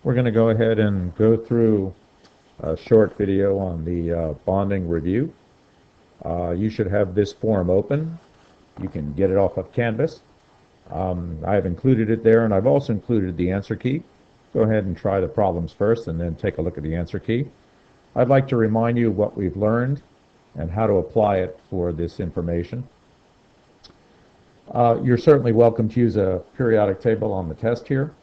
We're going to go ahead and go through a short video on the bonding review. You should have this form open. You can get it off of Canvas. I've included it there, and I've also included the answer key. Go ahead and try the problems first and then take a look at the answer key. I'd like to remind you what we've learned and how to apply it for this information. You're certainly welcome to use a periodic table on the test here.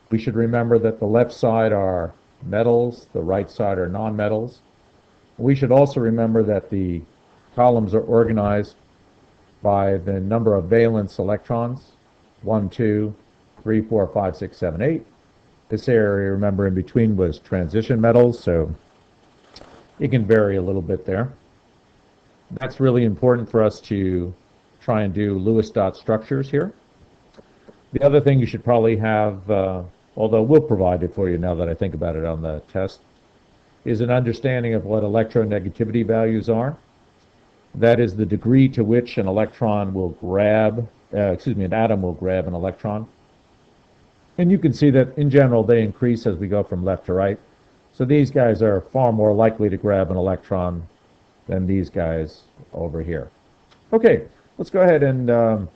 We should remember that the left side are metals, the right side are nonmetals. We should also remember that the columns are organized by the number of valence electrons, 1, 2, 3, 4, 5, 6, 7, 8. This area, remember, in between was transition metals, so it can vary a little bit there. That's really important for us to try and do Lewis dot structures here. The other thing you should probably have, although we'll provide it for you now that I think about it on the test, is an understanding of what electronegativity values are. That is the degree to which an electron will grab, an atom will grab an electron. And you can see that in general they increase as we go from left to right. So these guys are far more likely to grab an electron than these guys over here. Okay, let's go ahead and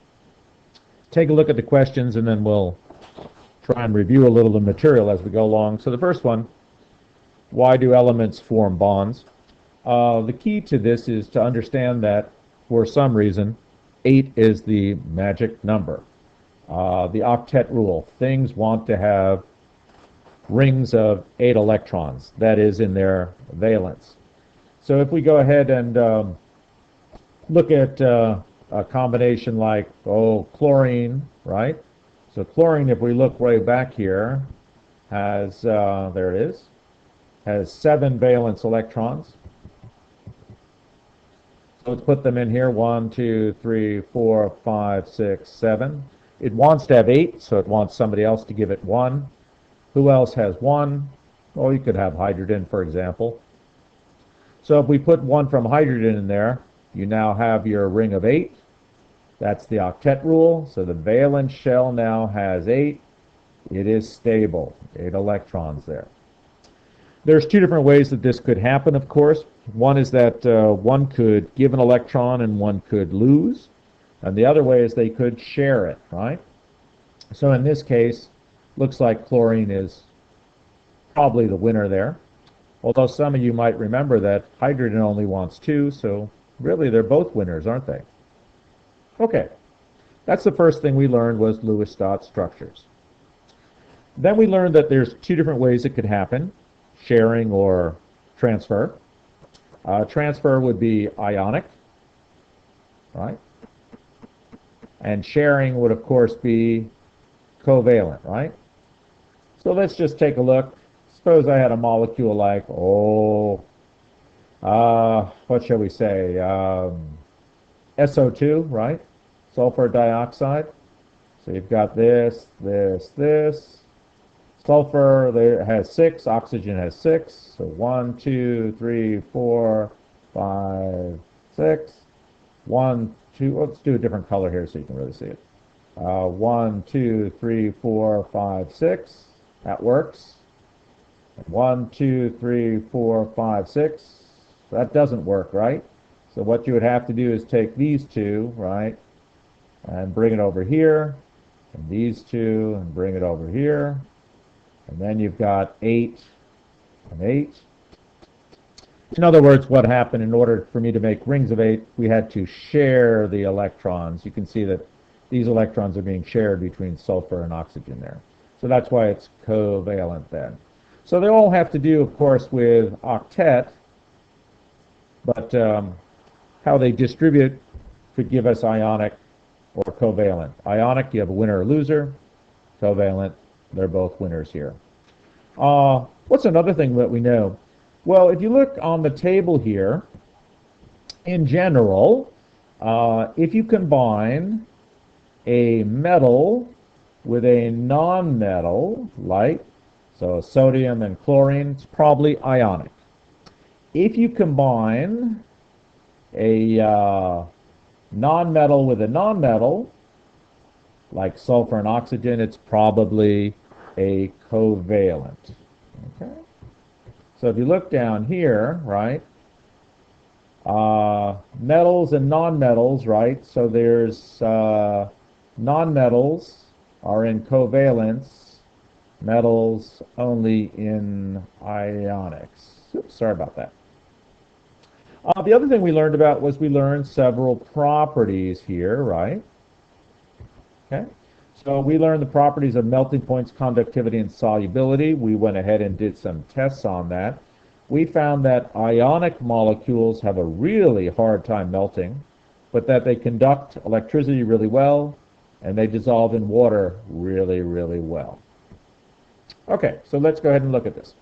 take a look at the questions, and then we'll try and review a little of the material as we go along. So the first one, why do elements form bonds? The key to this is to understand that for some reason 8 is the magic number. The Octet Rule. Things want to have rings of 8 electrons, that is, in their valence. So if we go ahead and look at a combination like, chlorine, right? So chlorine, if we look way back here, has, there it is, has 7 valence electrons. So let's put them in here, 1, 2, 3, 4, 5, 6, 7. It wants to have 8, so it wants somebody else to give it 1. Who else has 1? Oh, you could have hydrogen, for example. So if we put 1 from hydrogen in there, you now have your ring of 8. That's the Octet Rule. So the valence shell now has 8. It is stable, 8 electrons there. There's 2 different ways that this could happen, of course. One is that one could give an electron and one could lose. And the other way is they could share it, right? So in this case, looks like chlorine is probably the winner there. Although some of you might remember that hydrogen only wants 2, so really they're both winners, aren't they? Okay, that's the first thing we learned, was Lewis dot structures. Then we learned that there's 2 different ways it could happen, sharing or transfer. Transfer would be ionic, right? And sharing would, of course, be covalent, right? So let's just take a look. Suppose I had a molecule like, what shall we say, SO2, right? Sulfur dioxide. So you've got this, this, this. Sulfur there has 6, oxygen has 6. So 1, 2, 3, 4, 5, 6. 1, 2, let's do a different color here so you can really see it. 1, 2, 3, 4, 5, 6. That works. 1, 2, 3, 4, 5, 6. That doesn't work, right? So what you would have to do is take these 2, right, and bring it over here, and these 2, and bring it over here. And then you've got 8 and 8. In other words, what happened, in order for me to make rings of 8, we had to share the electrons. You can see that these electrons are being shared between sulfur and oxygen there. So that's why it's covalent then. So they all have to do, of course, with octet, but how they distribute could give us ionic or covalent. Ionic, you have a winner or loser. Covalent, they're both winners here. What's another thing that we know? Well, if you look on the table here, in general, if you combine a metal with a non-metal, like, so sodium and chlorine, it's probably ionic. If you combine a non-metal with a non-metal, like sulfur and oxygen, it's probably a covalent. Okay. So if you look down here, right, metals and nonmetals, right? So there's nonmetals are in covalence, metals only in ionics. Oops, sorry about that. The other thing we learned about was we learned several properties here, right? Okay. So we learned the properties of melting points, conductivity, and solubility. We went ahead and did some tests on that. We found that ionic molecules have a really hard time melting, but that they conduct electricity really well, and they dissolve in water really, really well. Okay, so let's go ahead and look at this.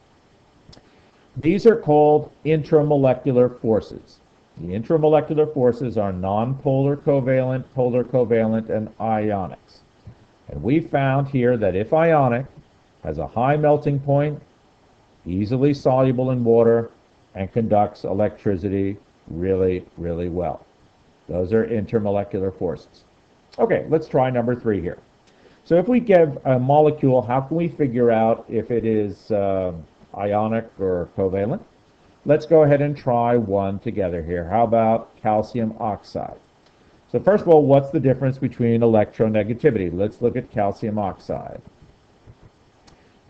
These are called intramolecular forces. The intramolecular forces are nonpolar covalent, polar covalent, and ionics. And we found here that if ionic has a high melting point, easily soluble in water, and conducts electricity really, really well. Those are intermolecular forces. Okay, let's try number 3 here. So if we give a molecule, how can we figure out if it is ionic or covalent? Let's go ahead and try one together here. How about calcium oxide? So first of all, what's the difference between electronegativity? Let's look at calcium oxide.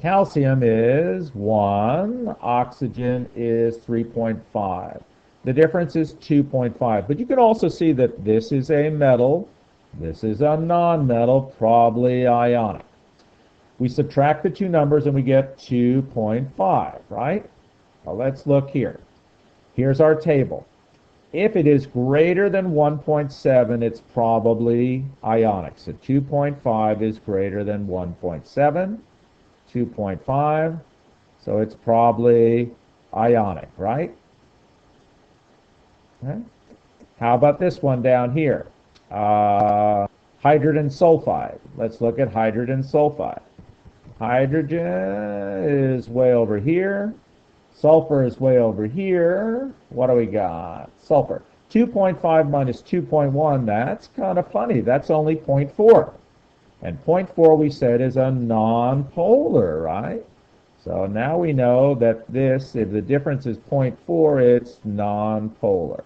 Calcium is 1, oxygen is 3.5. The difference is 2.5. But you can also see that this is a metal, this is a nonmetal, probably ionic. We subtract the two numbers and we get 2.5, right? Well, let's look here. Here's our table. If it is greater than 1.7, it's probably ionic. So 2.5 is greater than 1.7. 2.5, so it's probably ionic, right? Okay. How about this one down here? Hydrogen sulfide. Let's look at hydrogen sulfide. Hydrogen is way over here. Sulfur is way over here. What do we got? Sulfur. 2.5 minus 2.1, that's kind of funny. That's only 0.4. And 0.4 we said is a nonpolar, right? So now we know that this, if the difference is 0.4, it's nonpolar.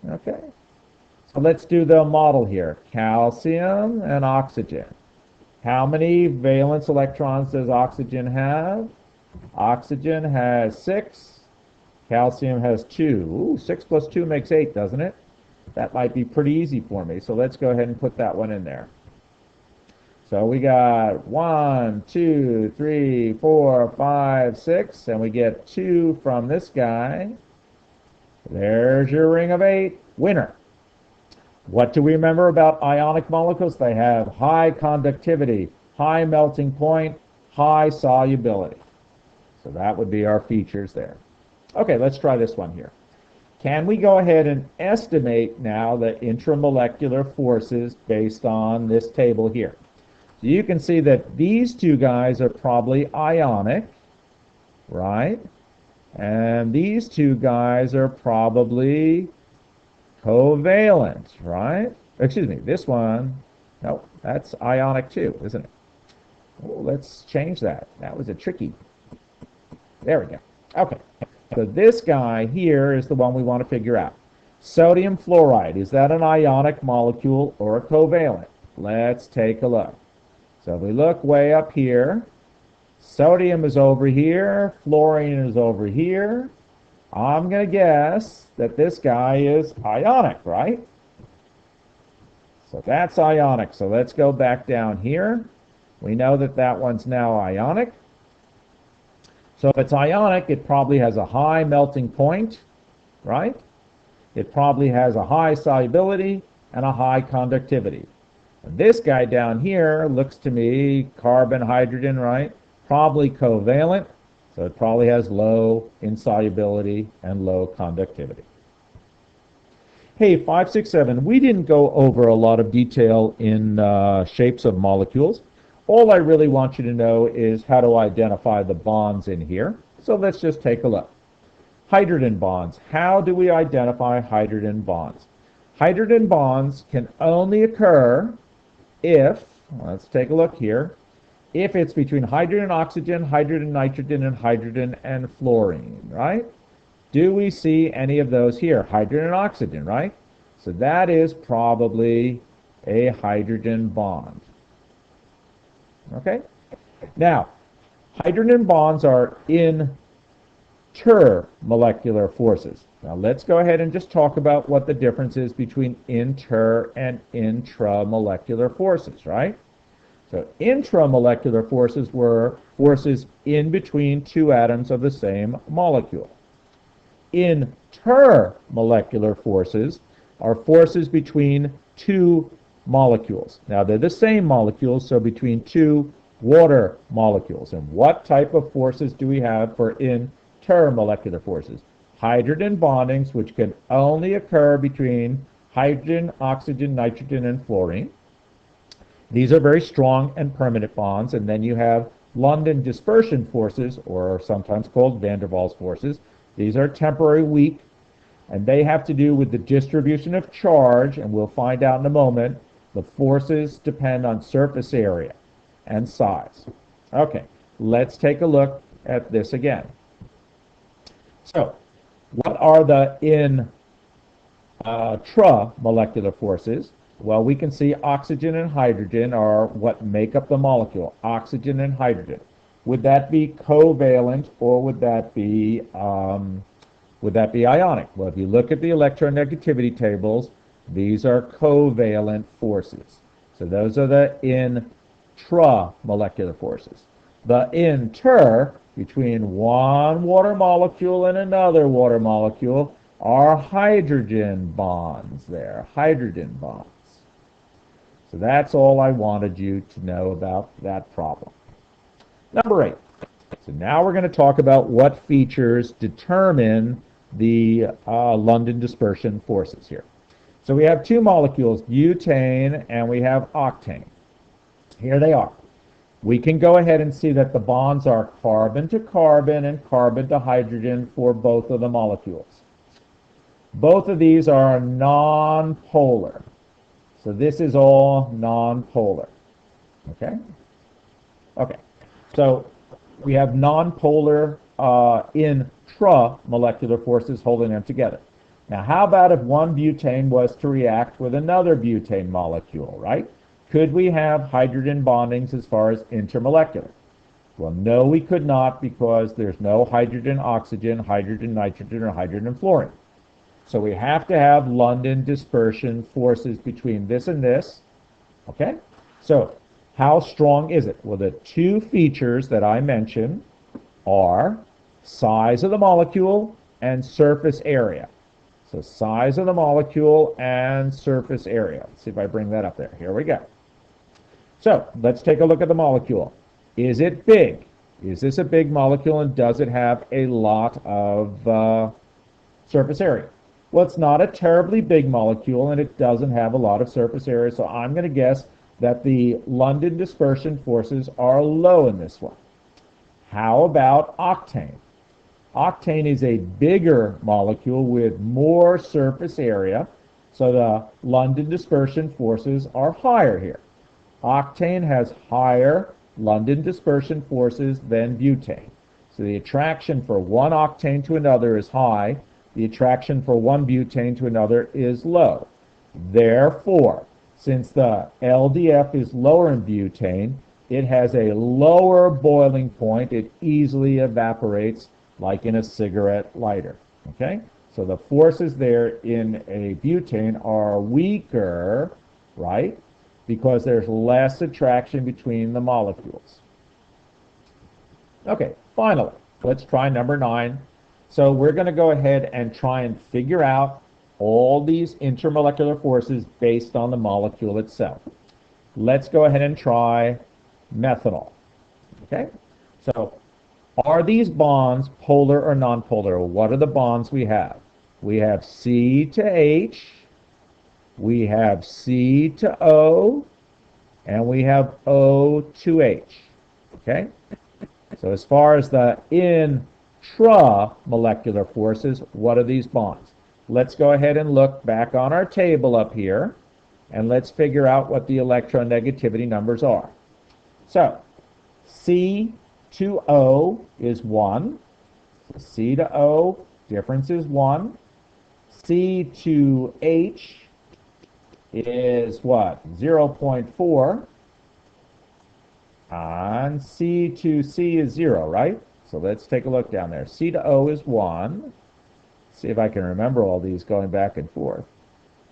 Okay. So let's do the model here. Calcium and oxygen. How many valence electrons does oxygen have? Oxygen has 6. Calcium has 2. Ooh, 6 plus 2 makes 8, doesn't it? That might be pretty easy for me. So let's go ahead and put that one in there. So we got 1, 2, 3, 4, 5, 6, and we get 2 from this guy. There's your ring of 8. Winner. What do we remember about ionic molecules? They have high conductivity, high melting point, high solubility. So that would be our features there. Okay, let's try this one here. Can we go ahead and estimate now the intramolecular forces based on this table here? So you can see that these two guys are probably ionic, right? And these two guys are probably covalent, right? Excuse me, this one, no, that's ionic too, isn't it? Oh, let's change that. That was a tricky. There we go. Okay, so this guy here is the one we want to figure out. Sodium fluoride, is that an ionic molecule or a covalent? Let's take a look. So if we look way up here, sodium is over here, fluorine is over here. I'm going to guess that this guy is ionic, right? So that's ionic. So let's go back down here. We know that that one's now ionic. So if it's ionic, it probably has a high melting point, right? It probably has a high solubility and a high conductivity. This guy down here looks to me carbon, hydrogen, right? Probably covalent, so it probably has low insolubility and low conductivity. Hey, 5, 6, 7, we didn't go over a lot of detail in shapes of molecules. All I really want you to know is how to identify the bonds in here. So let's just take a look. Hydrogen bonds. How do we identify hydrogen bonds? Hydrogen bonds can only occur if, let's take a look here, if it's between hydrogen and oxygen, hydrogen, nitrogen, and hydrogen and fluorine, right? Do we see any of those here? Hydrogen and oxygen, right? So that is probably a hydrogen bond. Okay? Now, hydrogen bonds are intermolecular forces. Now let's go ahead and just talk about what the difference is between inter and intramolecular forces, right? So intramolecular forces were forces in between two atoms of the same molecule. Intermolecular forces are forces between two molecules. Now they're the same molecules, so between two water molecules. And what type of forces do we have for intermolecular forces? Hydrogen bondings, which can only occur between hydrogen, oxygen, nitrogen, and fluorine. These are very strong and permanent bonds. And then you have London dispersion forces, or sometimes called van der Waals forces. These are temporary, weak, and they have to do with the distribution of charge, and we'll find out in a moment. The forces depend on surface area and size. Okay, let's take a look at this again. So, what are the intramolecular forces? Well, we can see oxygen and hydrogen are what make up the molecule, oxygen and hydrogen. Would that be covalent, or would that be ionic? Well, if you look at the electronegativity tables, these are covalent forces. So those are the intramolecular forces. The inter, between one water molecule and another water molecule, are hydrogen bonds there, hydrogen bonds. So that's all I wanted you to know about that problem. Number 8. So now we're going to talk about what features determine the London dispersion forces here. So we have two molecules, butane and we have octane. Here they are. We can go ahead and see that the bonds are carbon to carbon and carbon to hydrogen for both of the molecules. Both of these are non-polar. So this is all non-polar. Okay? Okay. So we have non-polar intramolecular forces holding them together. Now, how about if one butane was to react with another butane molecule, right? Could we have hydrogen bondings as far as intermolecular? Well, no, we could not, because there's no hydrogen, oxygen, hydrogen, nitrogen, or hydrogen fluorine. So we have to have London dispersion forces between this and this. Okay? So how strong is it? Well, the two features that I mentioned are size of the molecule and surface area. So size of the molecule and surface area. Let's see if I bring that up there. Here we go. So let's take a look at the molecule. Is it big? Is this a big molecule, and does it have a lot of surface area? Well, it's not a terribly big molecule, and it doesn't have a lot of surface area, so I'm going to guess that the London dispersion forces are low in this one. How about octane? Octane is a bigger molecule with more surface area, so the London dispersion forces are higher here. Octane has higher London dispersion forces than butane. So the attraction for one octane to another is high. The attraction for one butane to another is low. Therefore, since the LDF is lower in butane, it has a lower boiling point. It easily evaporates like in a cigarette lighter. Okay? So the forces there in a butane are weaker, right? Because there's less attraction between the molecules. Okay, finally, let's try number 9. So we're going to go ahead and try and figure out all these intermolecular forces based on the molecule itself. Let's go ahead and try methanol. Okay? So are these bonds polar or nonpolar? What are the bonds we have? We have C to H, we have C to O, and we have O to H. Okay? So as far as the intramolecular forces, what are these bonds? Let's go ahead and look back on our table up here, and let's figure out what the electronegativity numbers are. So, C to O is 1. So C to O, difference is 1. C to H is what? 0.4. And C to C is 0, right? So let's take a look down there. C to O is 1. See if I can remember all these going back and forth.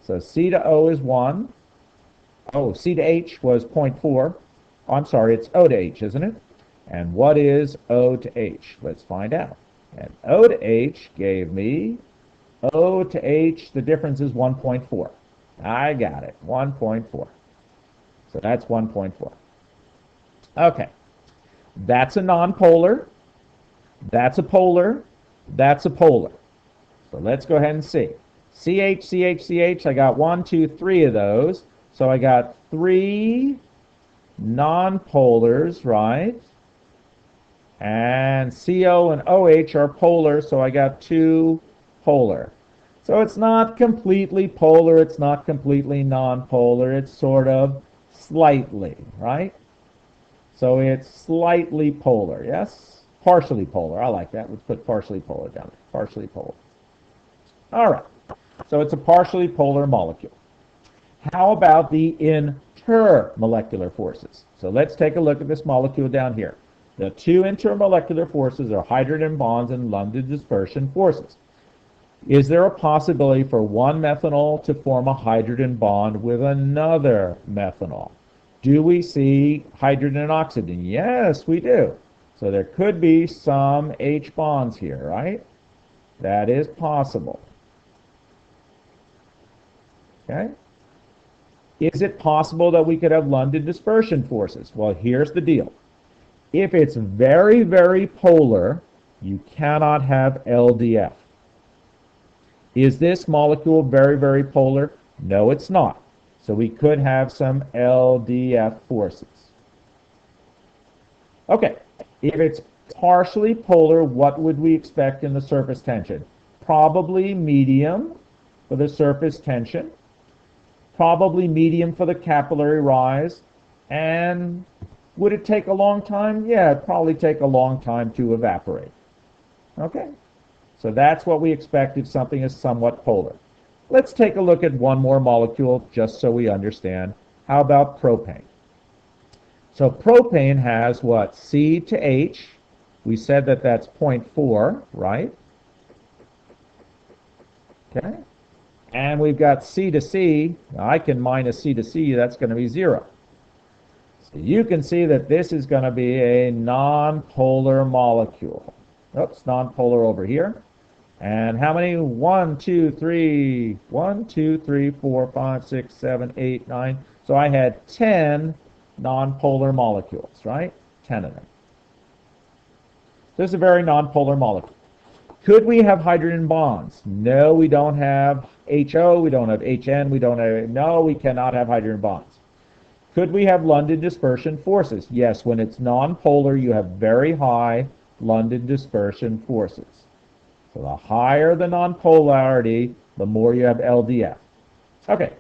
So C to O is 1. Oh, C to H was 0.4. Oh, I'm sorry, it's O to H, isn't it? And what is O to H? Let's find out. And O to H gave me, O to H, the difference is 1.4. I got it, 1.4. So that's 1.4. Okay, that's a nonpolar, that's a polar, that's a polar. So let's go ahead and see. CH, CH, CH, I got 1, 2, 3 of those. So I got 3 nonpolars, right? And CO and OH are polar, so I got 2 polar. So it's not completely polar, it's not completely nonpolar, it's sort of slightly, right? So it's slightly polar, yes? Partially polar, I like that. Let's put partially polar down there, partially polar. All right, so it's a partially polar molecule. How about the intermolecular forces? So let's take a look at this molecule down here. The 2 intermolecular forces are hydrogen bonds and London dispersion forces. Is there a possibility for one methanol to form a hydrogen bond with another methanol? Do we see hydrogen and oxygen? Yes, we do. So there could be some H bonds here, right? That is possible. Okay? Is it possible that we could have London dispersion forces? Well, here's the deal. If it's very, very polar, you cannot have LDF. Is this molecule very, very polar? No, it's not. So we could have some LDF forces. Okay, if it's partially polar, what would we expect in the surface tension? Probably medium for the surface tension, probably medium for the capillary rise, and would it take a long time? Yeah, it'd probably take a long time to evaporate. Okay, so that's what we expect if something is somewhat polar. Let's take a look at one more molecule just so we understand. How about propane? So propane has what? C to H. We said that that's 0.4, right? Okay. And we've got C to C. Now I can minus C to C. That's going to be 0. So you can see that this is going to be a nonpolar molecule. Oops, nonpolar over here. And how many? 1, 2, 3, 1, 2, 3, 4, 5, 6, 7, 8, 9. So I had 10 nonpolar molecules, right? 10 of them. This is a very nonpolar molecule. Could we have hydrogen bonds? No, we don't have HO, we don't have HN, we don't have, no, we cannot have hydrogen bonds. Could we have London dispersion forces? Yes, when it's nonpolar, you have very high London dispersion forces. So the higher the nonpolarity, the more you have LDF. Okay,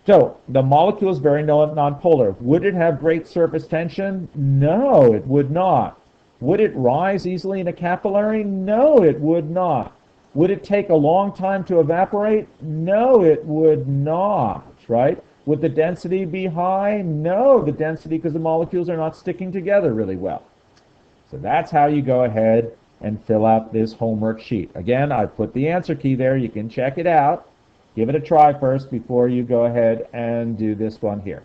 so the molecule is very nonpolar. Would it have great surface tension? No, it would not. Would it rise easily in a capillary? No, it would not. Would it take a long time to evaporate? No, it would not, right? Would the density be high? No, the density, because the molecules are not sticking together really well. So that's how you go ahead and fill out this homework sheet. Again, I put the answer key there. You can check it out. Give it a try first before you go ahead and do this one here.